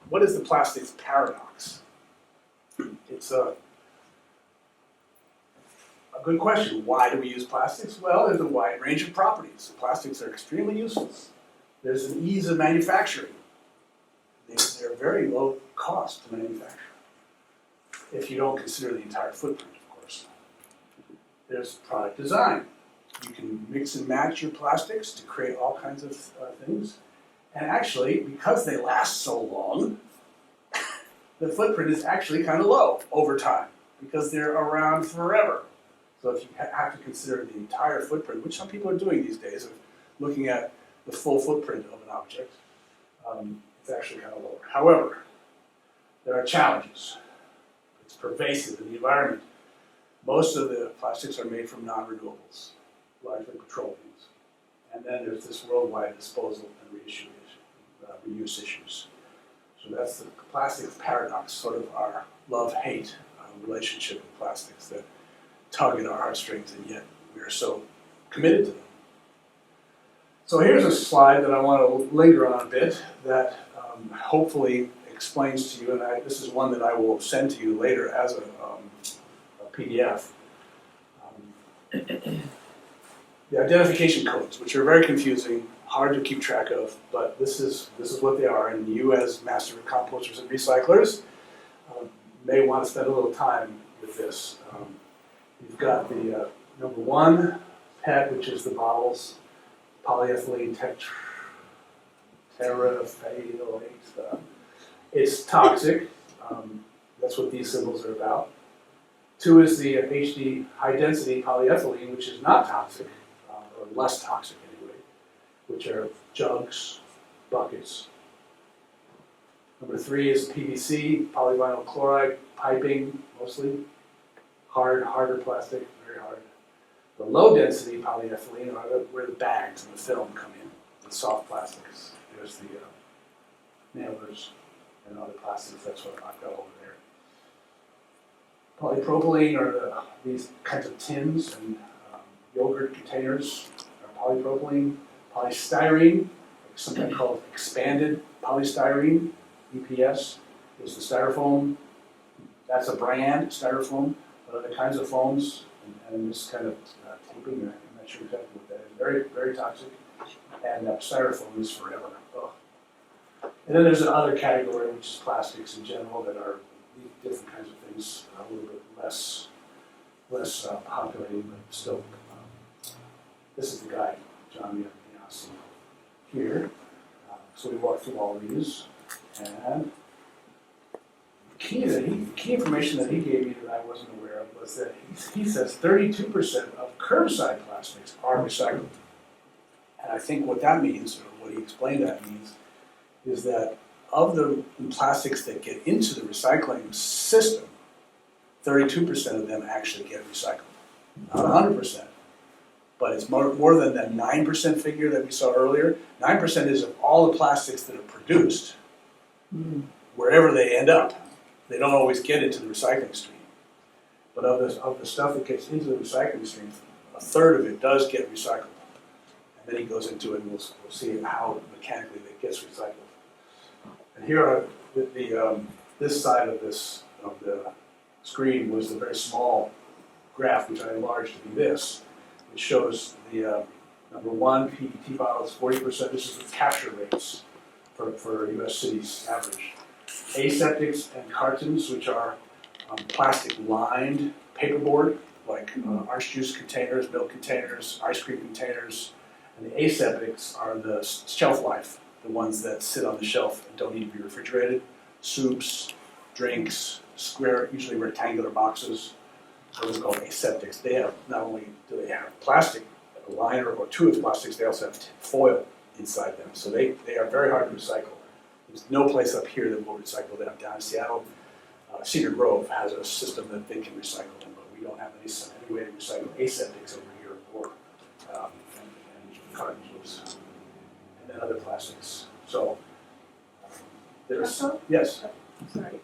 what is the plastics paradox? It's a good question. Why do we use plastics? Well, there's a wide range of properties. Plastics are extremely useful. There's an ease of manufacturing. They're very low cost to manufacture, if you don't consider the entire footprint, of course. There's product design. You can mix and match your plastics to create all kinds of things. And actually, because they last so long, the footprint is actually kind of low over time, because they're around forever. So if you have to consider the entire footprint, which some people are doing these days, of looking at the full footprint of an object, it's actually kind of lower. However, there are challenges. It's pervasive in the environment. Most of the plastics are made from non-renewables, largely petroleums. And then there's this worldwide disposal and reuse issues. So that's the plastics paradox, sort of our love-hate relationship with plastics that tug at our heartstrings, and yet we are so committed to them. So here's a slide that I want to linger on a bit that hopefully explains to you, and this is one that I will send to you later as a PDF. The identification codes, which are very confusing, hard to keep track of, but this is what they are, and you as master composters and recyclers may want to spend a little time with this. You've got the number 1, PET, which is the bottles, polyethylene terephthalate. It's toxic. That's what these symbols are about. 2 is the HD high-density polyethylene, which is not toxic, or less toxic anyway, which are jugs, buckets. Number 3 is PVC, polyvinyl chloride, piping, mostly. Harder plastic, very hard. The low-density polyethylene are where the bags and the film come in, the soft plastics. There's the nailers and other plastics, that's what I've got over there. Polypropylene are these kinds of tins and yogurt containers are polypropylene. Polystyrene, sometimes called expanded polystyrene, EPS, is the styrofoam. That's a brand, styrofoam. Other kinds of foams, and this kind of taping, I'm not sure exactly what that is. Very, very toxic. And styrofoam is forever. Ugh. And then there's another category, which is plastics in general, that are different kinds of things, a little bit less populated, but still. This is the guy, John Bianchi, here. So we walked through all of these, and key information that he gave me that I wasn't aware of was that he says 32% of curbside plastics are recycled. And I think what that means, or what he explained that means, is that of the plastics that get into the recycling system, 32% of them actually get recycled. Not 100%, but it's more than that 9% figure that we saw earlier. 9% is of all the plastics that are produced, wherever they end up. They don't always get into the recycling stream. But of the stuff that gets into the recycling stream, a third of it does get recycled. And then he goes into it, and we'll see how mechanically it gets recycled. And here are this side of the screen was the very small graph, which I enlarged to be this. It shows the number 1, PET bottles, 40%. This is the capture rates for U.S. cities average. Aseptics and cartons, which are plastic-lined paperboard, like orange juice containers, milk containers, ice cream containers. And the aseptics are the shelf life, the ones that sit on the shelf and don't need to be refrigerated. Soups, drinks, square, usually rectangular boxes. Those are called aseptics. They have, not only do they have plastic, a liner or 2 of the plastics, they also have foil inside them. So they are very hard to recycle. There's no place up here that will recycle them. Down in Seattle, Cedar Grove has a system that they can recycle them, but we don't have any way to recycle aseptics over here, or and cartons, and then other plastics. So there's yes. Sorry.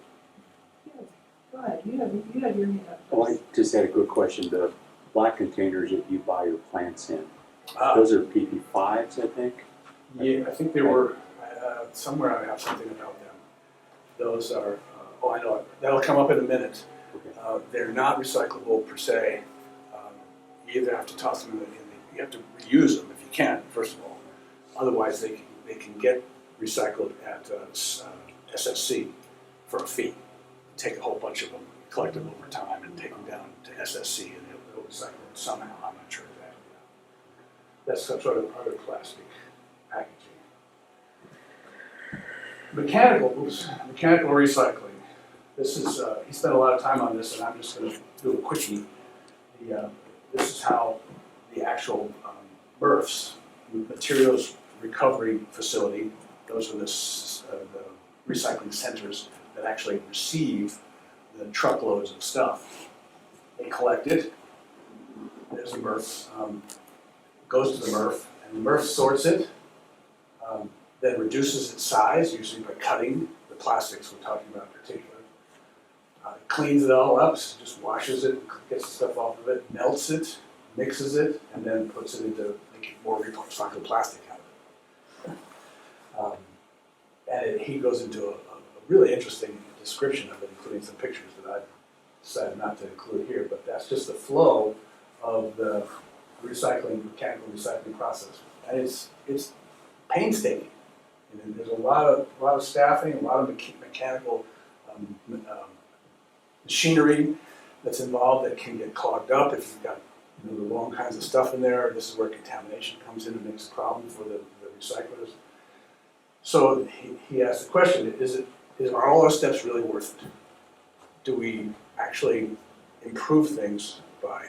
Go ahead. You have your hand up. Oh, I just had a quick question. The black containers that you buy your plants in, those are PP5s, I think. Yeah, I think they were. Somewhere I have something about them. Those are, oh, I know, that'll come up in a minute. Okay. They're not recyclable per se. You either have to toss them you have to reuse them if you can, first of all. Otherwise, they can get recycled at SSC for a fee. Take a whole bunch of them, collect them over time, and take them down to SSC, and they'll recycle them somehow. I'm not sure of that. That's some sort of other plastic packaging. Mechanical recycling. This is, he spent a lot of time on this, and I'm just going to do a quickie. This is how the actual MRFs, materials recovery facility, those are the recycling centers that actually receive the truckloads of stuff. They collect it. There's a MRF. Goes to the MRF, and the MRF sorts it, then reduces its size, usually by cutting the plastics we're talking about in particular. Cleans it all up, so just washes it, gets the stuff off of it, melts it, mixes it, and then puts it into making more recycled plastic out of it. And he goes into a really interesting description of it, including some pictures that I've decided not to include here, but that's just the flow of the mechanical recycling process. And it's painstaking. And there's a lot of staffing, a lot of mechanical machinery that's involved that can get clogged up if you've got the wrong kinds of stuff in there. This is where contamination comes in and makes a problem for the recyclers. So he asked the question, are all our steps really worth it? Do we actually improve things by...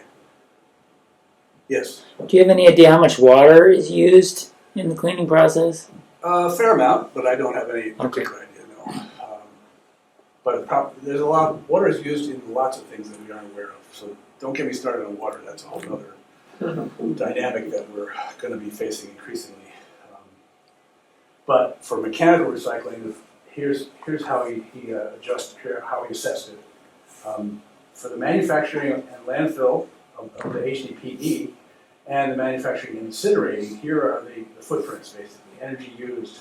Yes? Do you have any idea how much water is used in the cleaning process? A fair amount, but I don't have any particular idea, no. But there's a lot, water is used in lots of things that we aren't aware of. So don't get me started on water, that's a whole other dynamic that we're going to be facing increasingly. But for mechanical recycling, here's how he adjusted, how he assessed it. For the manufacturing and landfill of the HDPE and the manufacturing and incinerating, here are the footprints, basically, energy used,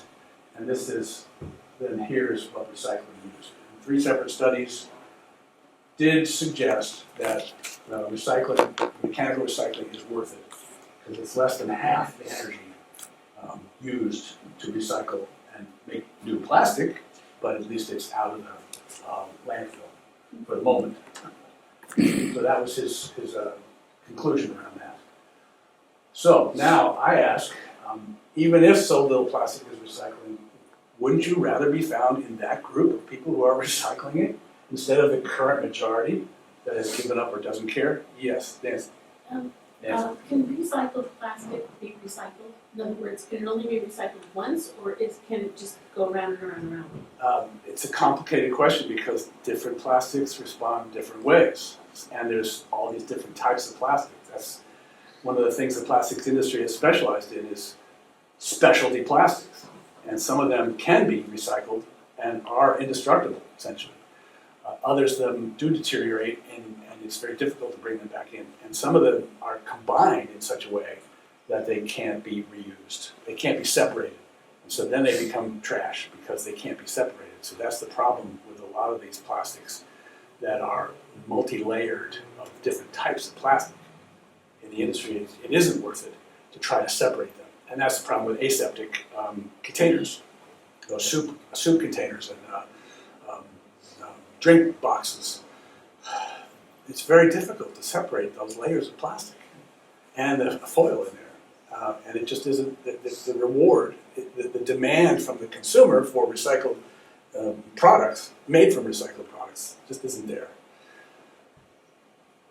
and then here's what recycling used. And 3 separate studies did suggest that mechanical recycling is worth it, because it's less than half the energy used to recycle and make new plastic, but at least it's out of the landfill for the moment. So that was his conclusion around that. So now I ask, even if so little plastic is recycling, wouldn't you rather be found in that group of people who are recycling it instead of the current majority that has given up or doesn't care? Yes, Nancy. Can recycled plastic be recycled? In other words, can it only be recycled once, or can it just go around and around and around? It's a complicated question because different plastics respond different ways. And there's all these different types of plastic. That's one of the things the plastics industry has specialized in is specialty plastics. And some of them can be recycled and are indestructible, essentially. Others of them do deteriorate and it's very difficult to bring them back in. And some of them are combined in such a way that they can't be reused. They can't be separated. And so then they become trash because they can't be separated. So that's the problem with a lot of these plastics that are multi-layered of different types of plastic. In the industry, it isn't worth it to try to separate them. And that's the problem with aseptic containers, those soup containers and drink boxes. It's very difficult to separate those layers of plastic and the foil in there. And it just isn't, the reward, the demand from the consumer for recycled products, made from recycled products, just isn't there.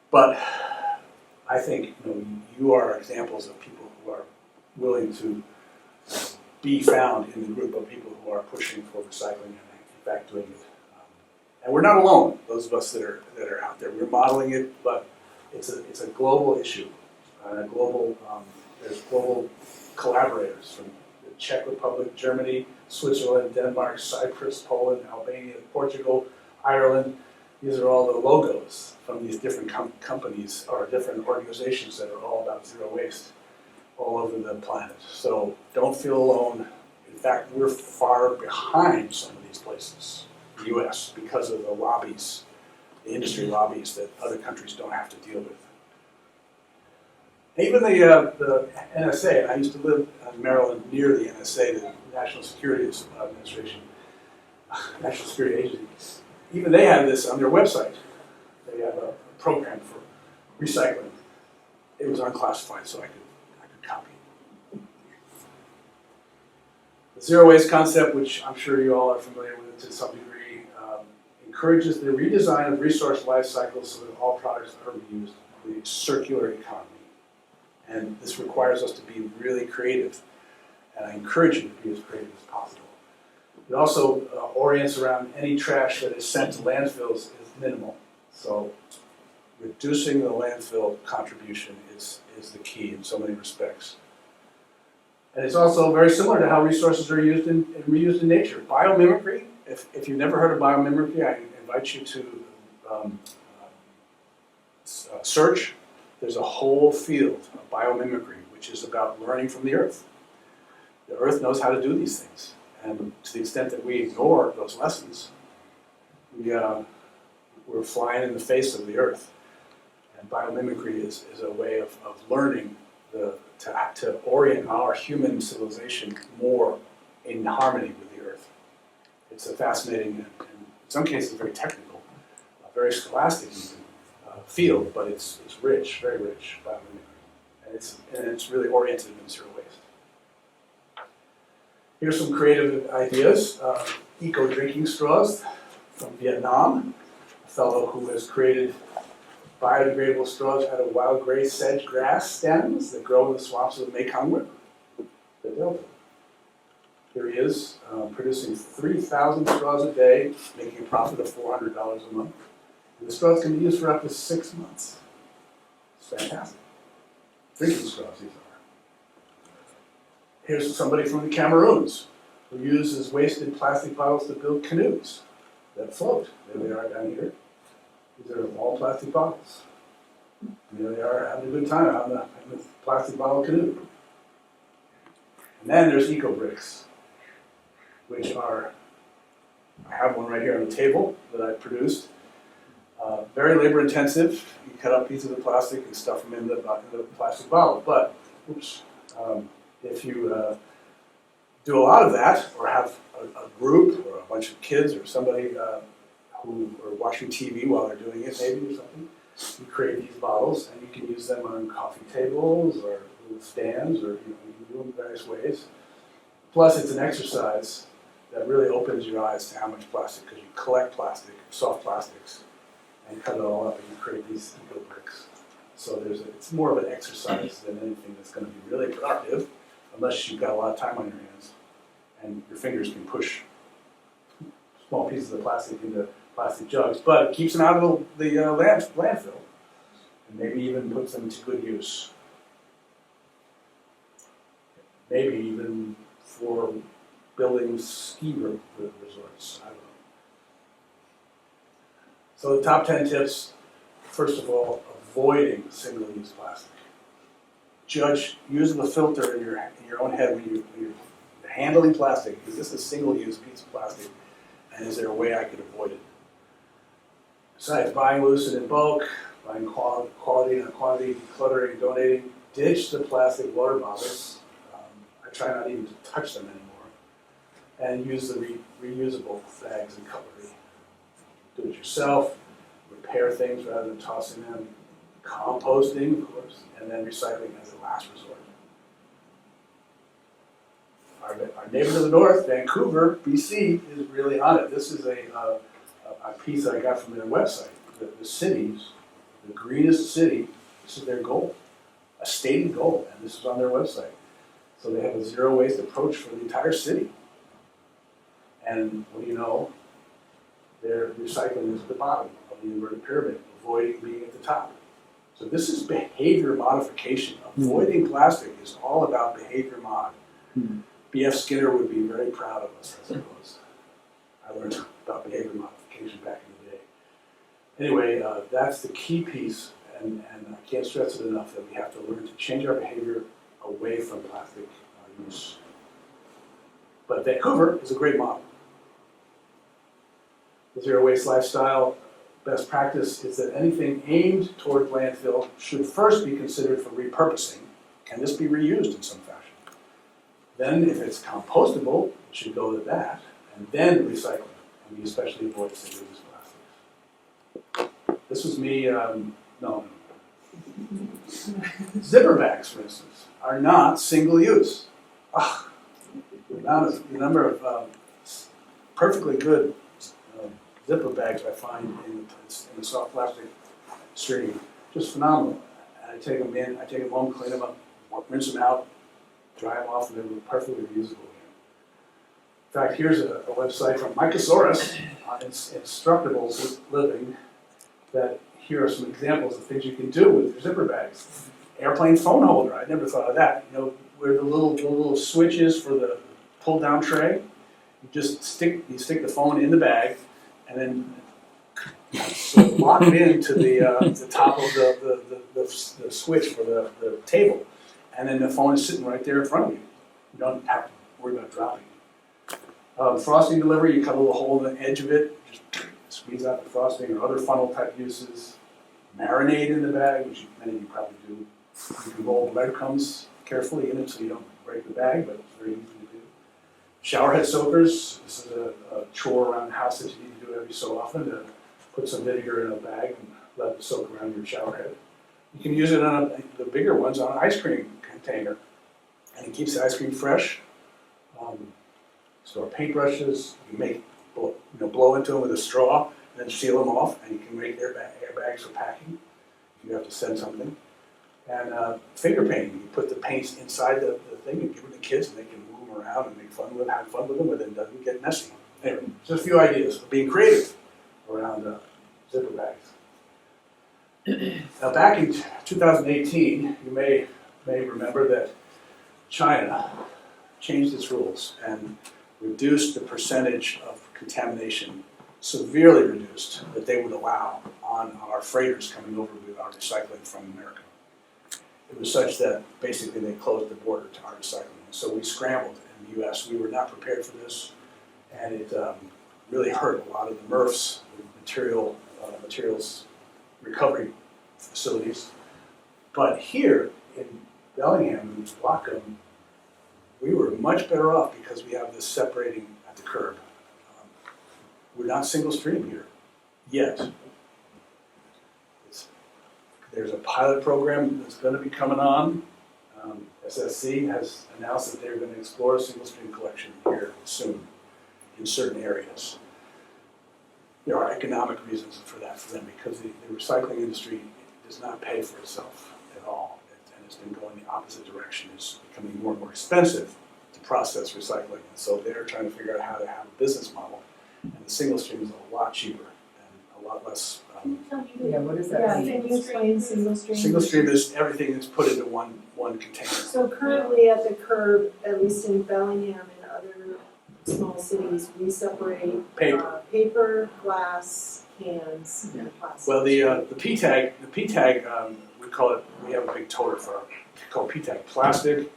But I think you are examples of people who are willing to be found in the group of people who are pushing for recycling and in fact doing it. And we're not alone, those of us that are out there. We're modeling it, but it's a global issue. There's global collaborators from the Czech Republic, Germany, Switzerland, Denmark, Cyprus, Poland, Albania, Portugal, Ireland. These are all the logos from these different companies or different organizations that are all about zero waste all over the planet. So don't feel alone. In fact, we're far behind some of these places. the US because of the lobbies, the industry lobbies that other countries don't have to deal with. Even the NSA, I used to live in Maryland near the NSA, the National Security Administration, National Security Agency. Even they have this on their website. They have a program for recycling. It was unclassified, so I could copy it. The zero waste concept, which I'm sure you all are familiar with to some degree, encourages the redesign of resource life cycles so that all products are reused, the circular economy. And this requires us to be really creative, and I encourage you to be as creative as possible. It also orients around any trash that is sent to landfills is minimal. So reducing the landfill contribution is the key in so many respects. And it's also very similar to how resources are used and reused in nature. Biomimicry, if you've never heard of biomimicry, I invite you to search. There's a whole field of biomimicry, which is about learning from the earth. The earth knows how to do these things. And to the extent that we ignore those lessons, we're flying in the face of the earth. And biomimicry is a way of learning to orient our human civilization more in harmony with the earth. It's a fascinating and in some cases very technical, very scholastic even, field, but it's rich, very rich biomimicry. And it's really oriented in zero waste. Here's some creative ideas. Eco-drinking straws from Vietnam. A fellow who has created biodegradable straws out of wild gray sedge grass stems that grow in the swamps of the Mekong River, the Delta. Here he is, producing 3,000 straws a day, making a profit of $400 a month. And the straws can be used for up to 6 months. It's fantastic. Drinking straws, these are. Here's somebody from the Cameroons who uses wasted plastic bottles to build canoes that float. There they are down here. These are all plastic bottles. And there they are having a good time on the plastic bottle canoe. And then there's eco bricks, which are, I have one right here on the table that I produced. Very labor intensive. You cut out pieces of plastic and stuff them in the plastic bottle. But, if you do a lot of that, or have a group or a bunch of kids or somebody who are watching TV while they're doing it, maybe or something, you create these bottles and you can use them on coffee tables or little stands, or you can do them in various ways. Plus, it's an exercise that really opens your eyes to how much plastic, because you collect plastic, soft plastics, and cut it all up and you create these eco bricks. So it's more of an exercise than anything that's going to be really productive, unless you've got a lot of time on your hands and your fingers can push small pieces of plastic into plastic jugs. But it keeps them out of the landfill, and maybe even puts them to good use. Maybe even for building ski resorts. I don't know. So the top 10 tips, first of all, avoiding single-use plastic. Use the filter in your own head when you're handling plastic. Is this a single-use piece of plastic, and is there a way I could avoid it? Besides buying loose and in bulk, buying quality and quantity, decluttering and donating, ditch the plastic water bottles. I try not even to touch them anymore, and use the reusable bags and cutlery. Do it yourself, repair things rather than tossing them, composting, of course, and then recycling as a last resort. Our neighbor to the north, Vancouver, BC, is really on it. This is a piece that I got from their website. The cities, the greenest city, this is their goal, a stated goal, and this is on their website. So they have a zero waste approach for the entire city. And what do you know? Their recycling is at the bottom of the inverted pyramid, avoiding being at the top. So this is behavior modification. Avoiding plastic is all about behavior mod. B.F. Skinner would be very proud of us, I suppose. I learned about behavior modification back in the day. Anyway, that's the key piece, and I can't stress it enough that we have to learn to change our behavior away from plastic use. But Vancouver is a great model. zero waste lifestyle best practice is that anything aimed toward landfill should first be considered for repurposing. Can this be reused in some fashion? Then, if it's compostable, it should go to that, and then recycling. And we especially avoid single-use plastics. This was me, no. Zipper bags, for instance, are not single-use. The number of perfectly good zipper bags I find in the soft plastic stream, just phenomenal. And I take them home, clean them up, rinse them out, dry them off, and they're perfectly reusable again. In fact, here's a website from Mycosaurus on Instructable Living that here are some examples of things you can do with your zipper bags. Airplane phone holder, I never thought of that. You know, where the little switch is for the pull-down tray, you just stick the phone in the bag, and then lock it into the top of the switch for the table, and then the phone is sitting right there in front of you. You don't have to worry about dropping it. Frosting delivery, you cut a little hole in the edge of it, just squeeze out the frosting, or other funnel type uses. Marinade in the bag, which many of you probably do. You can roll breadcrumbs carefully in it so you don't break the bag, but it's very easy to do. Showerhead soakers, this is a chore around the house that you need to do every so often, to put some vinegar in a bag and let it soak around your showerhead. You can use it on the bigger ones on an ice cream container, and it keeps the ice cream fresh. Store paintbrushes, you blow into them with a straw, and then seal them off, and you can make airbags for packing if you have to send something. And finger painting, you put the paints inside the thing and give them to kids, and they can move them around and have fun with them, but it doesn't get messy. Anyway, just a few ideas of being creative around zipper bags. Now, back in 2018, you may remember that China changed its rules and reduced the percentage of contamination, severely reduced, that they would allow on our freighters coming over with our recycling from America. It was such that basically they closed the border to our recycling. So we scrambled in the US. We were not prepared for this, and it really hurt a lot of the MRFs, the materials recovery facilities. But here in Bellingham and Whatcom, we were much better off because we have this separating at the curb. We're not single stream here yet. There's a pilot program that's going to be coming on. SSC has announced that they're going to explore single stream collection here soon in certain areas. There are economic reasons for that for them, because the recycling industry does not pay for itself at all, and it's been going the opposite direction. It's becoming more and more expensive to process recycling, and so they're trying to figure out how to have a business model. And the single stream is a lot cheaper and a lot less. Yeah, what is that? Yeah, Can you explain single stream? Single stream is everything that's put into one container. So currently at the curb, at least in Bellingham and other small cities, we separate paper, glass, cans, and plastic. Well, the P tag, we have a big toter for it, called P tag: plastic,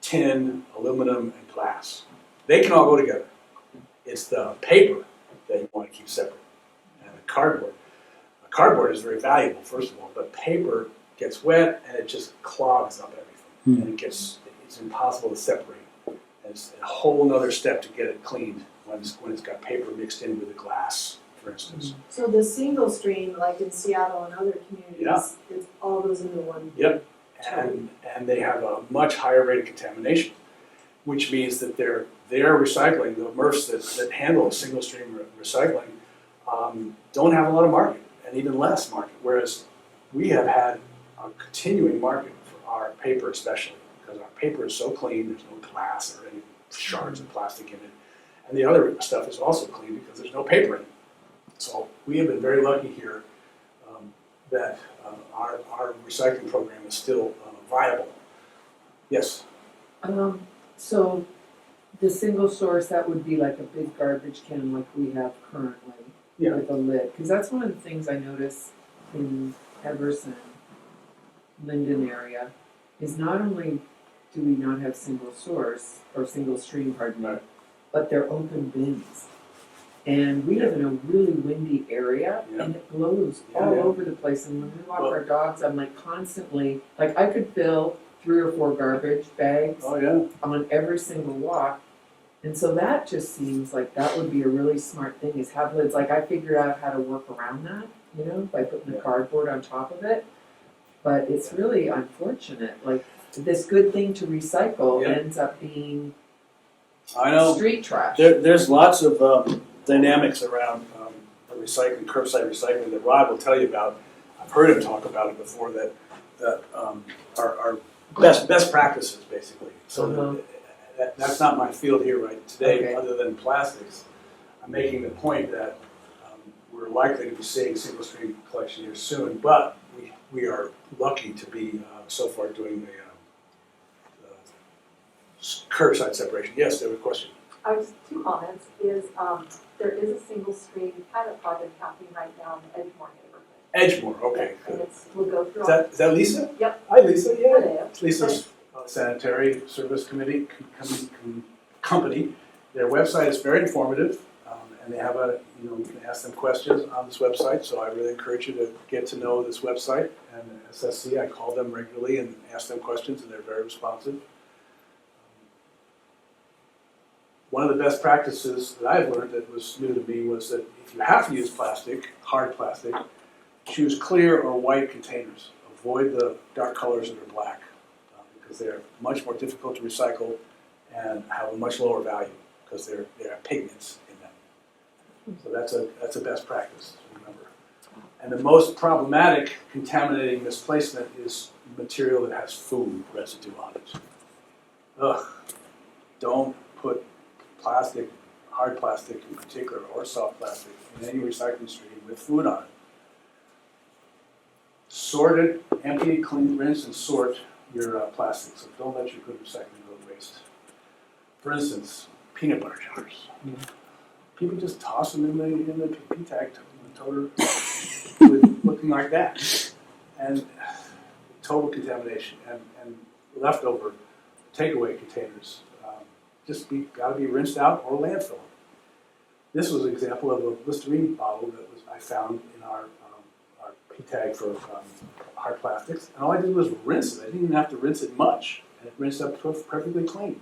tin, aluminum, and glass. They can all go together. It's the paper that you want to keep separate, and the cardboard. The cardboard is very valuable, first of all, but paper gets wet and it just clogs up everything, and it's impossible to separate. And it's a whole other step to get it cleaned when it's got paper mixed in with the glass, for instance. So the single stream, like in Seattle and other communities, it all goes into one. Yep, and they have a much higher rate of contamination, which means that their recycling, the MRFs that handle single stream recycling, don't have a lot of market, and even less market, whereas we have had a continuing market for our paper especially, because our paper is so clean, there's no glass or any shards of plastic in it, and the other stuff is also clean because there's no paper in it. So we have been very lucky here that our recycling program is still viable. Yes? So the single source, that would be like a big garbage can like we have currently with a lid. Because that's one of the things I notice in Everson, Linden area, is not only do we not have single source, or single stream, pardon me, but they're open bins. And we live in a really windy area and it blows all over the place. And when we walk our dogs, I'm like constantly, like I could fill 3 or 4 garbage bags on every single walk. And so that just seems like that would be a really smart thing is have lids. Like I figured out how to work around that, you know, by putting the cardboard on top of it. But it's really unfortunate. Like this good thing to recycle ends up being street trash. There's lots of dynamics around the recycling, curbside recycling that Rod will tell you about. I've heard him talk about it before. That are best practices basically. So that's not my field here right today, other than plastics. I'm making the point that we're likely to be seeing single stream collection here soon, but we are lucky to be so far doing the curbside separation. Yes, there was a question. I was 2 comments. There is a single stream pilot project happening right now in the Edgemore neighborhood. Edgemore, okay. And we'll go through. Is that Lisa? Yep. Hi, Lisa. Yeah. Hello. It's Lisa's sanitary service committee company. Their website is very informative, and they have you can ask them questions on this website. So I really encourage you to get to know this website. And SSC, I call them regularly and ask them questions, and they're very responsive. One of the best practices that I've learned that was new to me was that if you have to use plastic, hard plastic, choose clear or white containers. Avoid the dark colors that are black because they're much more difficult to recycle and have a much lower value because they have pigments in them. So that's a best practice to remember. And the most problematic contaminating misplacement is material that has food residue on it. Ugh, don't put plastic, hard plastic in particular, or soft plastic in any recycling stream with food on it. Sort it, empty, clean, rinse, and sort your plastics. So don't let your good recycling go to waste. For instance, peanut butter jars. People just toss them in the P-tag toter with looking like that. And total contamination and leftover takeaway containers. Got to be rinsed out or landfill. This was an example of a Listerine bottle that I found in our P-tag for hard plastics, and all I did was rinse it. I didn't even have to rinse it much, and it rinsed up perfectly clean.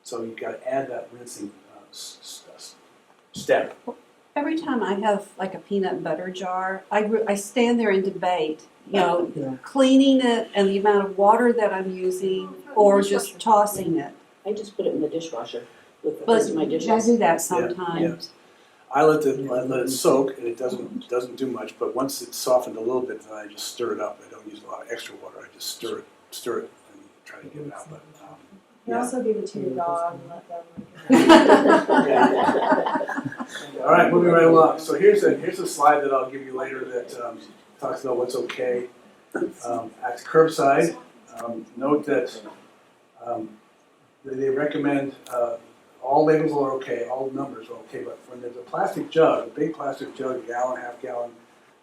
So you've got to add that rinsing step. Every time I have like a peanut butter jar, I stand there and debate, cleaning it and the amount of water that I'm using, or just tossing it. I just put it in the dishwasher with the But rest of my dishes. I do that sometimes. Yeah. I let it soak, and it doesn't do much. But once it's softened a little bit, then I just stir it up. I don't use a lot of extra water. I just stir it, and try to get it out. But You also give it to your dog and let them lick it. All right, moving right along. So here's a slide that I'll give you later that talks about what's okay at curbside. Note that they recommend all labels are okay, all numbers are okay, but when there's a plastic jug, a big plastic jug, gallon, half gallon,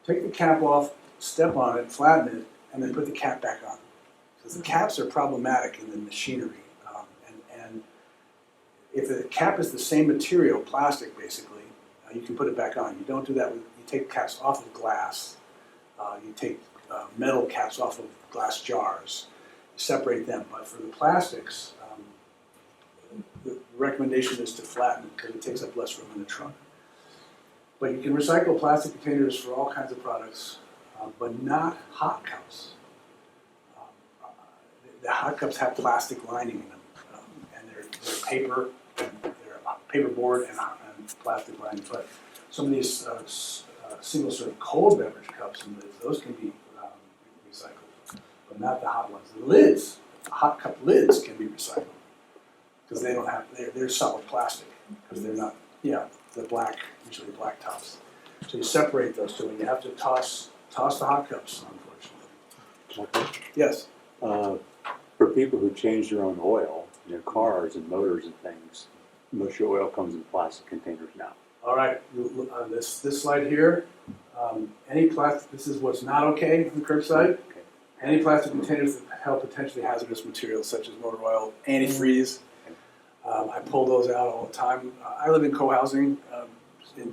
take the cap off, step on it, flatten it, and then put the cap back on. Because the caps are problematic in the machinery. And if the cap is the same material, plastic basically, you can put it back on. You don't do that. You take caps off of glass. You take metal caps off of glass jars. Separate them. But for the plastics, the recommendation is to flatten it because it takes up less room in the trunk. But you can recycle plastic containers for all kinds of products, but not hot cups. The hot cups have plastic lining in them, and they're paper, paperboard and plastic lining. But some of these single-serve cold beverage cups and lids, those can be recycled, but not the hot ones. The lids, the hot cup lids can be recycled because they don't have, they're solid plastic because they're not, the black, usually black tops. So you separate those two, and you have to toss the hot cups, unfortunately. Yes? For people who change their own oil in their cars and motors and things, most of your oil comes in plastic containers now. All right, on this slide here, any plastic, this is what's not okay on the curbside. Okay. Any plastic containers that held potentially hazardous materials such as motor oil, antifreeze. I pull those out all the time. I live in co-housing. in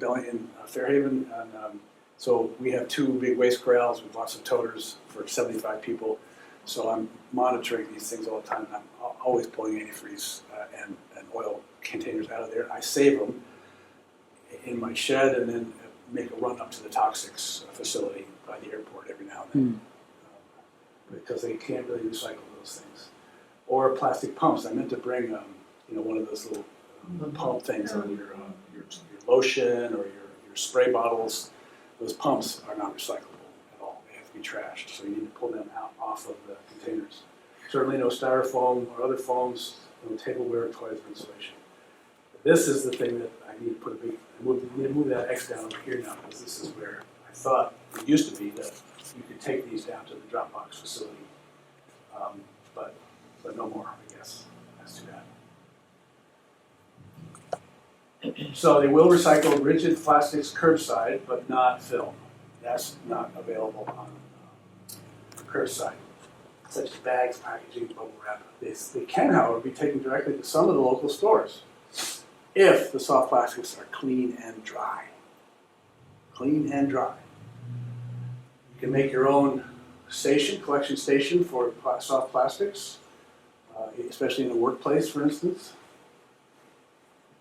Fairhaven, and so we have 2 big waste corrals with lots of toters for 75 people. So I'm monitoring these things all the time. I'm always pulling antifreeze and oil containers out of there. I save them in my shed and then make a run up to the toxics facility by the airport every now and then. Because they can't really recycle those things. Or plastic pumps. I meant to bring one of those little pump things on your lotion or your spray bottles. Those pumps are not recyclable at all. They have to be trashed. So you need to pull them out off of the containers. Certainly no styrofoam or other foams, no tableware or toys or insulation. This is the thing that I need to put a big, I need to move that X down over here now, because this is where I thought it used to be that you could take these down to the drop box facility. But no more, I guess. That's too bad. So they will recycle rigid plastics curbside, but not film. That's not available on curbside, such as bags, packaging, bubble wrap. They can, however, be taken directly to some of the local stores if the soft plastics are clean and dry. Clean and dry. You can make your own collection station for soft plastics, especially in the workplace, for instance.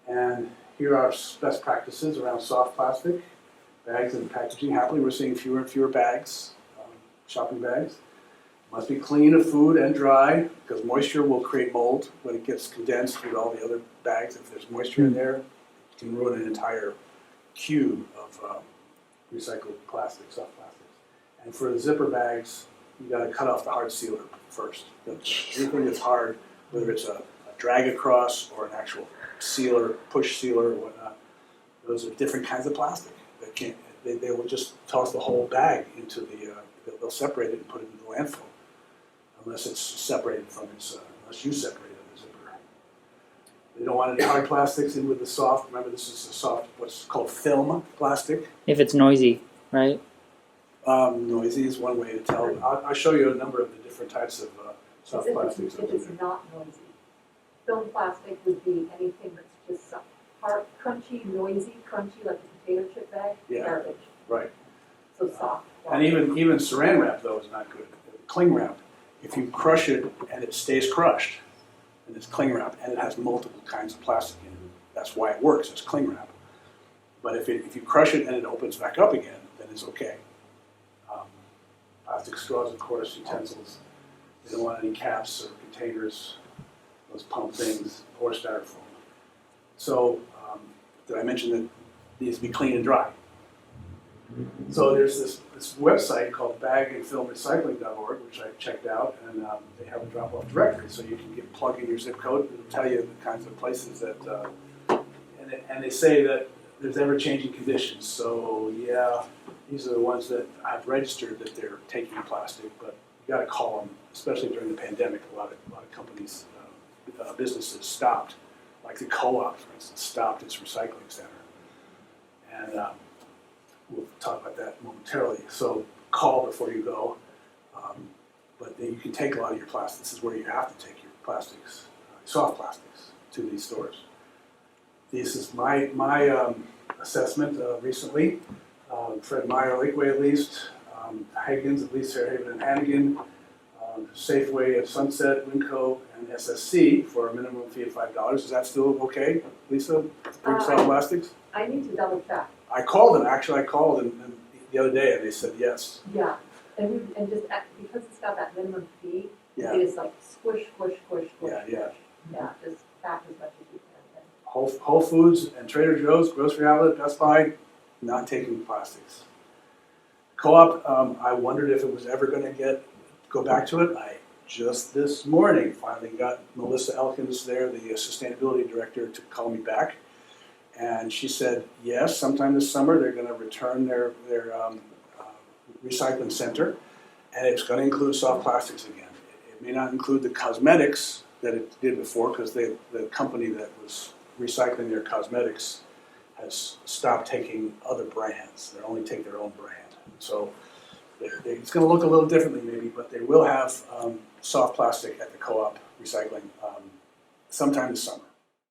And here are best practices around soft plastic bags and packaging. Happily, we're seeing fewer and fewer bags, shopping bags. Must be clean of food and dry, because moisture will create mold when it gets condensed with all the other bags. If there's moisture in there, it can ruin an entire cube of recycled plastic, soft plastics. And for the zipper bags, you got to cut off the hard sealer first. Anything that's hard, whether it's a drag across or an actual sealer, push sealer or whatnot, those are different kinds of plastic. They will just toss the whole bag into they'll separate it and put it in the landfill, unless it's separated from unless you separate it in the zipper. They don't want any hard plastics in with the soft. Remember, this is a soft, what's called film plastic. If it's noisy, right? Noisy is one way to tell. I'll show you a number of the different types of soft plastics. If it's not noisy. Film plastic would be anything that's just hard, crunchy, like a potato chip bag, garbage. Right. So soft. And even saran wrap, though, is not good. Cling wrap, if you crush it and it stays crushed, and it's cling wrap, and it has multiple kinds of plastic in it, that's why it works, it's cling wrap. But if you crush it and it opens back up again, then it's okay. Plastic straws, of course, utensils. They don't want any caps or containers, those pump things, or styrofoam. So, did I mention that it needs to be clean and dry? So there's this website called bagandfilmrecycling.org, which I checked out, and they have a drop-off directory, so you can plug in your zip code, and it'll tell you the kinds of places that, and they say that there's ever-changing conditions. So yeah, these are the ones that have registered that they're taking plastic, but you got to call them, especially during the pandemic. A lot of companies, businesses stopped, like the co-op, for instance, stopped its recycling center, and we'll talk about that momentarily. So call before you go, but then you can take a lot of your plastics. This is where you have to take your plastics, soft plastics, to these stores. This is my assessment recently. Fred Meyer, Lakeway at least, Hagen's at least, Fairhaven and Hannigan, Safeway at Sunset, Winco, and SSC for a minimum fee of $5. Is that still okay, Lisa? Bring soft plastics? I need to double check. I called them, actually, and the other day, and they said yes. Yeah, and just because it's got that minimum fee, Yeah. it is like squish. Yeah. Yeah, just pack as much as you can. Whole Foods and Trader Joe's, Grocery Outlet, Best Buy, not taking plastics. Co-op, I wondered if it was ever going to go back to it. I just this morning finally got Melissa Elkins there, the sustainability director, to call me back. And she said, yes, sometime this summer they're going to return their recycling center, and it's going to include soft plastics again. It may not include the cosmetics that it did before, because the company that was recycling their cosmetics has stopped taking other brands. They only take their own brand. So it's going to look a little differently maybe, but they will have soft plastic at the co-op recycling sometime this summer.